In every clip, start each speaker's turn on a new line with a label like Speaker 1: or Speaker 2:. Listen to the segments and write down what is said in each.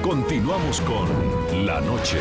Speaker 1: Continuamos con La Noche.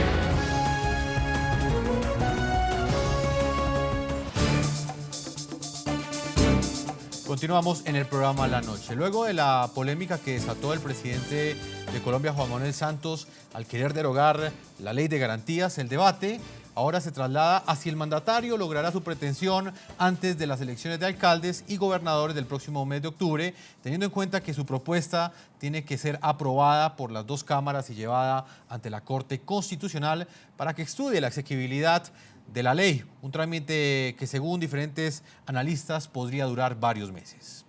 Speaker 2: Continuamos en el programa La Noche. Luego de la polémica que desató el presidente de Colombia, Juan Manuel Santos, al querer derogar la ley de garantías, el debate ahora se traslada a si el mandatario logrará su pretensión antes de las elecciones de alcaldes y gobernadores del próximo mes de octubre, teniendo en cuenta que su propuesta tiene que ser aprobada por las dos cámaras y llevada ante la Corte Constitucional para que estudie la exequibilidad de la ley, un trámite que según diferentes analistas podría durar varios meses.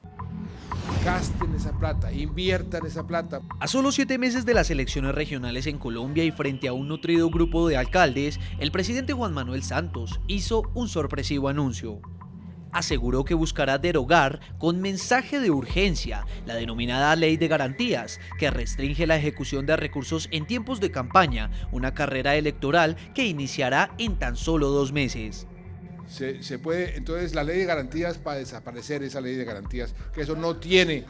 Speaker 3: Gasten esa plata, inviertan esa plata.
Speaker 4: A solo 7 meses de las elecciones regionales en Colombia y frente a un nutrido grupo de alcaldes, el presidente Juan Manuel Santos hizo un sorpresivo anuncio. Aseguró que buscará derogar con mensaje de urgencia la denominada Ley de Garantías, que restringe la ejecución de recursos en tiempos de campaña, una carrera electoral que iniciará en tan solo 2 meses.
Speaker 3: Se puede, entonces la ley de garantías, para desaparecer esa ley de garantías, que eso no tiene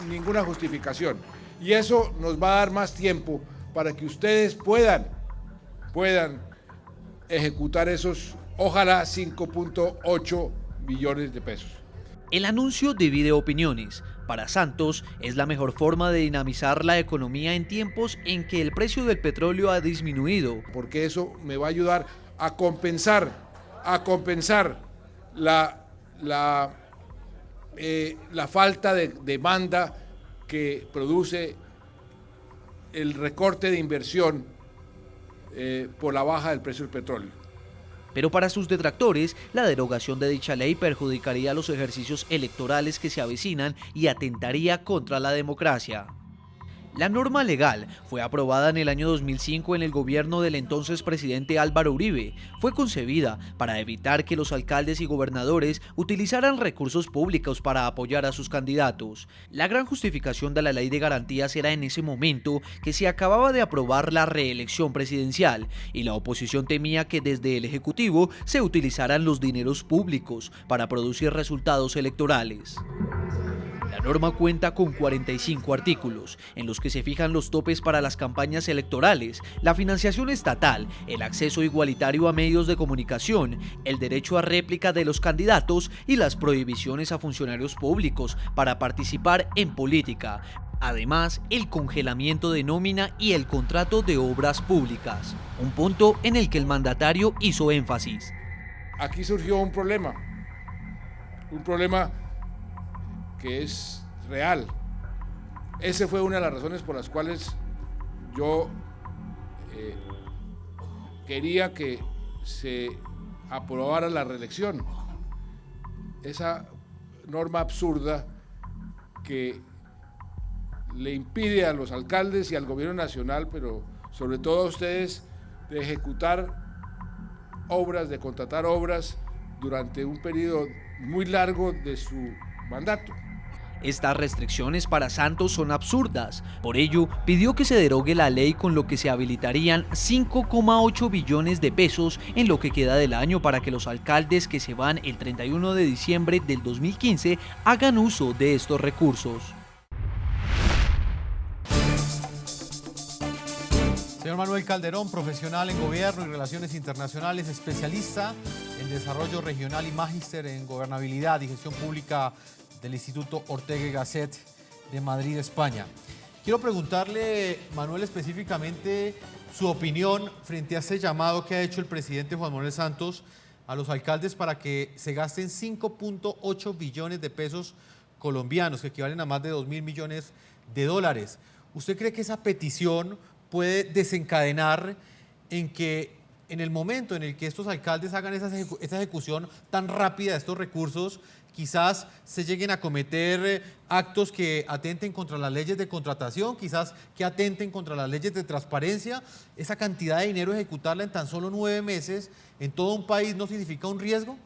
Speaker 3: ninguna justificación. Y eso nos va a dar más tiempo para que ustedes puedan ejecutar esos, ojalá, 5.8 billones de pesos.
Speaker 4: El anuncio divide opiniones. Para Santos es la mejor forma de dinamizar la economía en tiempos en que el precio del petróleo ha disminuido.
Speaker 3: Porque eso me va a ayudar a compensar la falta de demanda que produce el recorte de inversión por la baja del precio del petróleo.
Speaker 4: Pero para sus detractores, la derogación de dicha ley perjudicaría los ejercicios electorales que se avecinan y atentaría contra la democracia. La norma legal fue aprobada en el año 2005 en el gobierno del entonces presidente Álvaro Uribe. Fue concebida para evitar que los alcaldes y gobernadores utilizaran recursos públicos para apoyar a sus candidatos. La gran justificación de la ley de garantías era en ese momento que se acababa de aprobar la reelección presidencial y la oposición temía que desde el Ejecutivo se utilizaran los dineros públicos para producir resultados electorales. La norma cuenta con 45 artículos, en los que se fijan los topes para las campañas electorales, la financiación estatal, el acceso igualitario a medios de comunicación, el derecho a réplica de los candidatos y las prohibiciones a funcionarios públicos para participar en política. Además, el congelamiento de nómina y el contrato de obras públicas, un punto en el que el mandatario hizo énfasis.
Speaker 3: Aquí surgió un problema que es real. Esa fue una de las razones por las cuales yo quería que se aprobara la reelección. Esa norma absurda que le impide a los alcaldes y al gobierno nacional, pero sobre todo a ustedes, de ejecutar obras, de contratar obras durante un periodo muy largo de su mandato.
Speaker 4: Estas restricciones para Santos son absurdas, por ello pidió que se derogue la ley con lo que se habilitarían 5,8 billones de pesos en lo que queda del año para que los alcaldes que se van el 31 de diciembre del 2015 hagan uso de estos recursos.
Speaker 2: Señor Manuel Calderón, profesional en Gobierno y Relaciones Internacionales, especialista en Desarrollo Regional y magíster en Gobernabilidad y Gestión Pública del Instituto Ortega y Gasset de Madrid, España. Quiero preguntarle, Manuel, específicamente su opinión frente a este llamado que ha hecho el presidente Juan Manuel Santos a los alcaldes para que se gasten 5.8 billones de pesos colombianos, que equivalen a más de 2.000 millones de dólares. ¿Usted cree que esa petición puede desencadenar en que en el momento en el que estos alcaldes hagan esa ejecución tan rápida de estos recursos, quizás se lleguen a cometer actos que atenten contra las leyes de contratación, quizás que atenten contra las leyes de transparencia? ¿Esa cantidad de dinero ejecutarla en tan solo 9 meses en todo un país no significa un riesgo?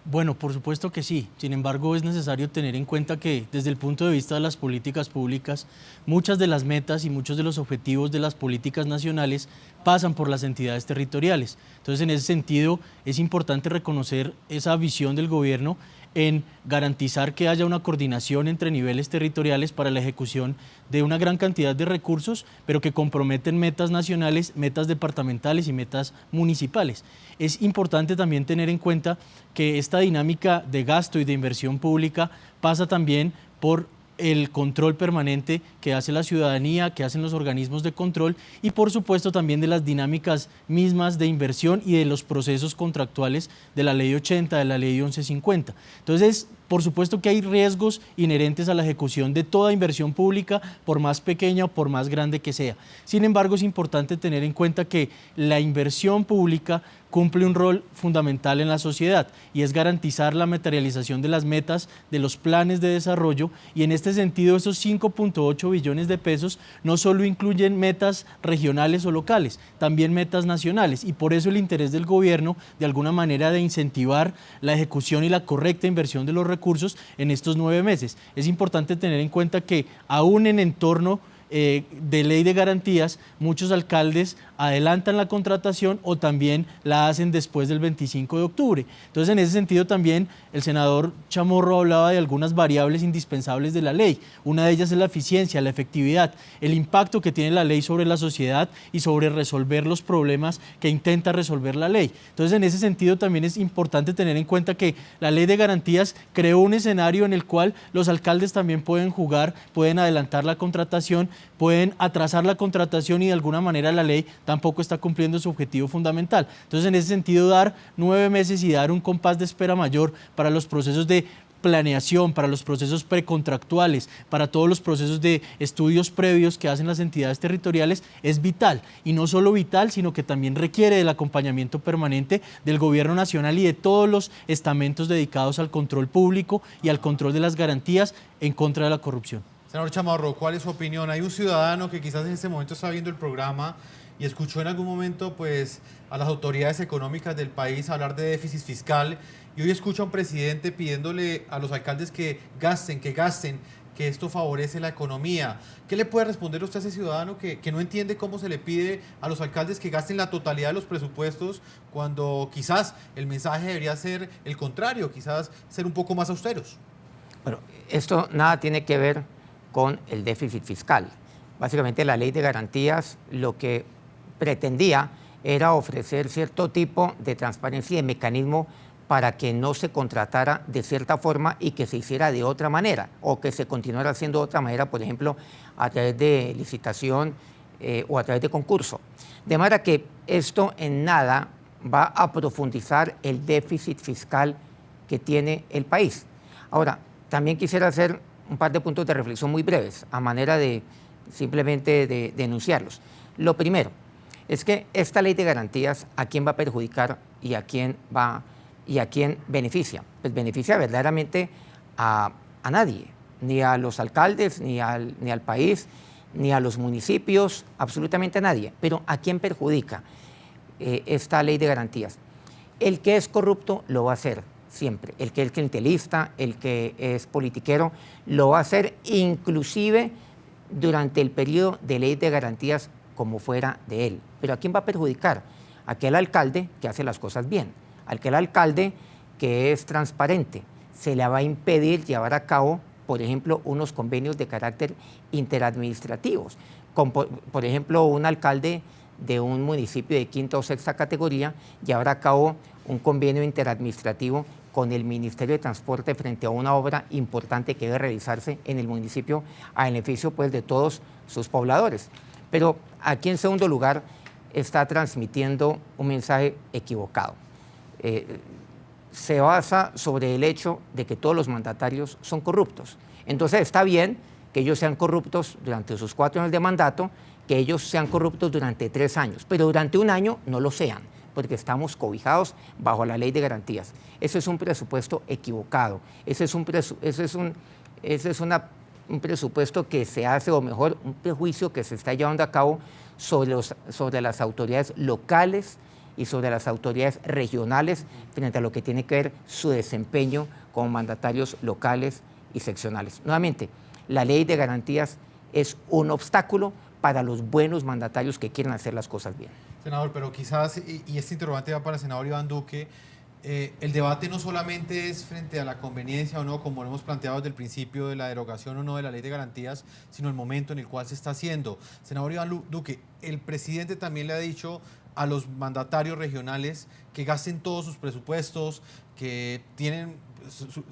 Speaker 5: Bueno, por supuesto que sí. Sin embargo, es necesario tener en cuenta que desde el punto de vista de las políticas públicas, muchas de las metas y muchos de los objetivos de las políticas nacionales pasan por las entidades territoriales. Entonces, en ese sentido, es importante reconocer esa visión del gobierno en garantizar que haya una coordinación entre niveles territoriales para la ejecución de una gran cantidad de recursos, pero que comprometen metas nacionales, metas departamentales y metas municipales. Es importante también tener en cuenta que esta dinámica de gasto y de inversión pública pasa también por el control permanente que hace la ciudadanía, que hacen los organismos de control y por supuesto también de las dinámicas mismas de inversión y de los procesos contractuales de la Ley 80, de la Ley 1150. Entonces, por supuesto que hay riesgos inherentes a la ejecución de toda inversión pública, por más pequeña o por más grande que sea. Sin embargo, es importante tener en cuenta que la inversión pública cumple un rol fundamental en la sociedad y es garantizar la materialización de las metas de los planes de desarrollo y en este sentido esos 5.8 billones de pesos no solo incluyen metas regionales o locales, también metas nacionales y por eso el interés del gobierno de alguna manera de incentivar la ejecución y la correcta inversión de los recursos en estos 9 meses. Es importante tener en cuenta que aún en entorno de ley de garantías, muchos alcaldes adelantan la contratación o también la hacen después del 25 de octubre. Entonces, en ese sentido también el senador Chamorro hablaba de algunas variables indispensables de la ley. Una de ellas es la eficiencia, la efectividad, el impacto que tiene la ley sobre la sociedad y sobre resolver los problemas que intenta resolver la ley. Entonces, en ese sentido también es importante tener en cuenta que la ley de garantías creó un escenario en el cual los alcaldes también pueden jugar, pueden adelantar la contratación, pueden atrasar la contratación y de alguna manera la ley tampoco está cumpliendo su objetivo fundamental. Entonces, en ese sentido, dar 9 meses y dar un compás de espera mayor para los procesos de planeación, para los procesos precontractuales, para todos los procesos de estudios previos que hacen las entidades territoriales es vital. Y no solo vital, sino que también requiere del acompañamiento permanente del gobierno nacional y de todos los estamentos dedicados al control público y al control de las garantías en contra de la corrupción.
Speaker 2: Senador Chamorro, ¿cuál es su opinión? Hay un ciudadano que quizás en este momento está viendo el programa y escuchó en algún momento pues, a las autoridades económicas del país hablar de déficit fiscal y hoy escucha a un presidente pidiéndole a los alcaldes que gasten, que esto favorece la economía. ¿Qué le puede responder usted a ese ciudadano que no entiende cómo se le pide a los alcaldes que gasten la totalidad de los presupuestos cuando quizás el mensaje debería ser el contrario, quizás ser un poco más austeros?
Speaker 6: Bueno, esto nada tiene que ver con el déficit fiscal. Básicamente la ley de garantías lo que pretendía era ofrecer cierto tipo de transparencia y de mecanismo para que no se contratara de cierta forma y que se hiciera de otra manera o que se continuara haciendo de otra manera, por ejemplo, a través de licitación o a través de concurso. De manera que esto en nada va a profundizar el déficit fiscal que tiene el país. Ahora, también quisiera hacer un par de puntos de reflexión muy breves, a manera de simplemente de enunciarlos. Lo primero es que esta ley de garantías, ¿a quién va a perjudicar y a quién beneficia? Pues beneficia verdaderamente a nadie, ni a los alcaldes, ni al país, ni a los municipios, absolutamente a nadie. Pero ¿a quién perjudica esta ley de garantías? El que es corrupto lo va a hacer siempre. El que es clientelista, el que es politiquero, lo va a hacer inclusive durante el periodo de ley de garantías como fuera de él. Pero ¿a quién va a perjudicar? Aquel alcalde que hace las cosas bien, aquel alcalde que es transparente. Se le va a impedir llevar a cabo, por ejemplo, unos convenios de carácter interadministrativos. Por ejemplo, un alcalde de un municipio de quinta o sexta categoría llevar a cabo un convenio interadministrativo con el Ministerio de Transporte frente a una obra importante que debe realizarse en el municipio a beneficio pues, de todos sus pobladores. Pero aquí en segundo lugar está transmitiendo un mensaje equivocado. Se basa sobre el hecho de que todos los mandatarios son corruptos. Entonces está bien que ellos sean corruptos durante sus 4 años de mandato, que ellos sean corruptos durante 3 años, pero durante 1 año no lo sean, porque estamos cobijados bajo la ley de garantías. Ese es un presupuesto equivocado, ese es un presupuesto que se hace, o mejor, un prejuicio que se está llevando a cabo sobre las autoridades locales y sobre las autoridades regionales frente a lo que tiene que ver su desempeño como mandatarios locales y seccionales. Nuevamente, la ley de garantías es un obstáculo para los buenos mandatarios que quieren hacer las cosas bien.
Speaker 2: Senador, pero quizás, y este interrogante va para el senador Iván Duque, El debate no solamente es frente a la conveniencia o no, como lo hemos planteado desde el principio, de la derogación o no de la ley de garantías, sino el momento en el cual se está haciendo. Senador Iván Duque, el presidente también le ha dicho a los mandatarios regionales que gasten todos sus presupuestos, que tienen,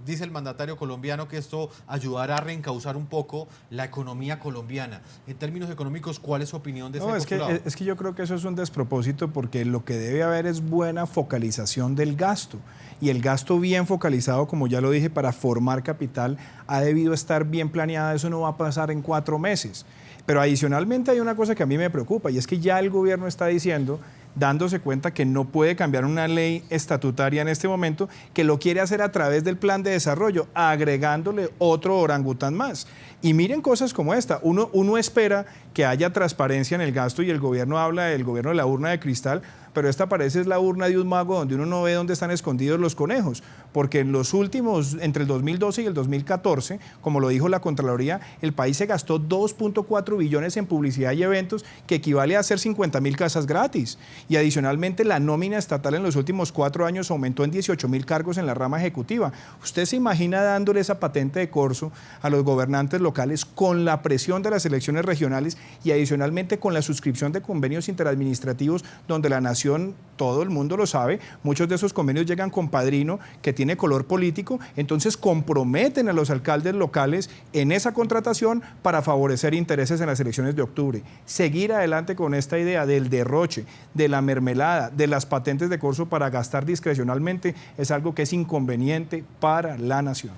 Speaker 2: dice el mandatario colombiano, que esto ayudará a reencauzar un poco la economía colombiana. En términos económicos, ¿cuál es su opinión de ese postulado?
Speaker 7: Es que yo creo que eso es un despropósito, porque lo que debe haber es buena focalización del gasto. Y el gasto bien focalizado, como ya lo dije, para formar capital, ha debido estar bien planeada. Eso no va a pasar en 4 meses. Pero adicionalmente hay una cosa que a mí me preocupa, y es que ya el gobierno está diciendo, dándose cuenta que no puede cambiar una ley estatutaria en este momento, que lo quiere hacer a través del plan de desarrollo, agregándole otro orangután más. Y miren cosas como esta, uno espera que haya transparencia en el gasto, y el gobierno habla del gobierno de la urna de cristal, pero esta parece es la urna de un mago donde uno no ve dónde están escondidos los conejos, porque en los últimos, entre el 2012 y el 2014, como lo dijo la Contraloría, el país se gastó 2.4 billones en publicidad y eventos, que equivale a hacer 50.000 casas gratis. Y adicionalmente la nómina estatal en los últimos 4 años aumentó en 18.000 cargos en la rama ejecutiva. ¿Usted se imagina dándole esa patente de corso a los gobernantes locales con la presión de las elecciones regionales y adicionalmente con la suscripción de convenios interadministrativos donde la nación, todo el mundo lo sabe, muchos de esos convenios llegan con padrino que tiene color político, entonces comprometen a los alcaldes locales en esa contratación para favorecer intereses en las elecciones de octubre? Seguir adelante con esta idea del derroche, de la mermelada, de las patentes de corso para gastar discrecionalmente es algo que es inconveniente para la nación.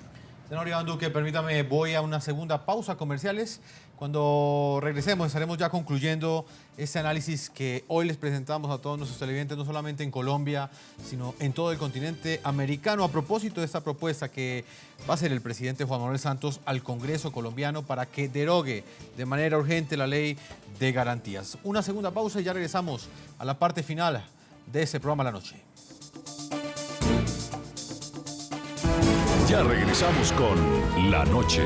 Speaker 2: Senador Iván Duque, permítame, voy a una segunda pausa comerciales. Cuando regresemos estaremos ya concluyendo este análisis que hoy les presentamos a todos nuestros televidentes, no solamente en Colombia, sino en todo el continente americano, a propósito de esta propuesta que va a hacer el presidente Juan Manuel Santos al Congreso colombiano para que derogue de manera urgente la ley de garantías. Una segunda pausa y ya regresamos a la parte final de este programa La Noche.
Speaker 1: Ya regresamos con La Noche.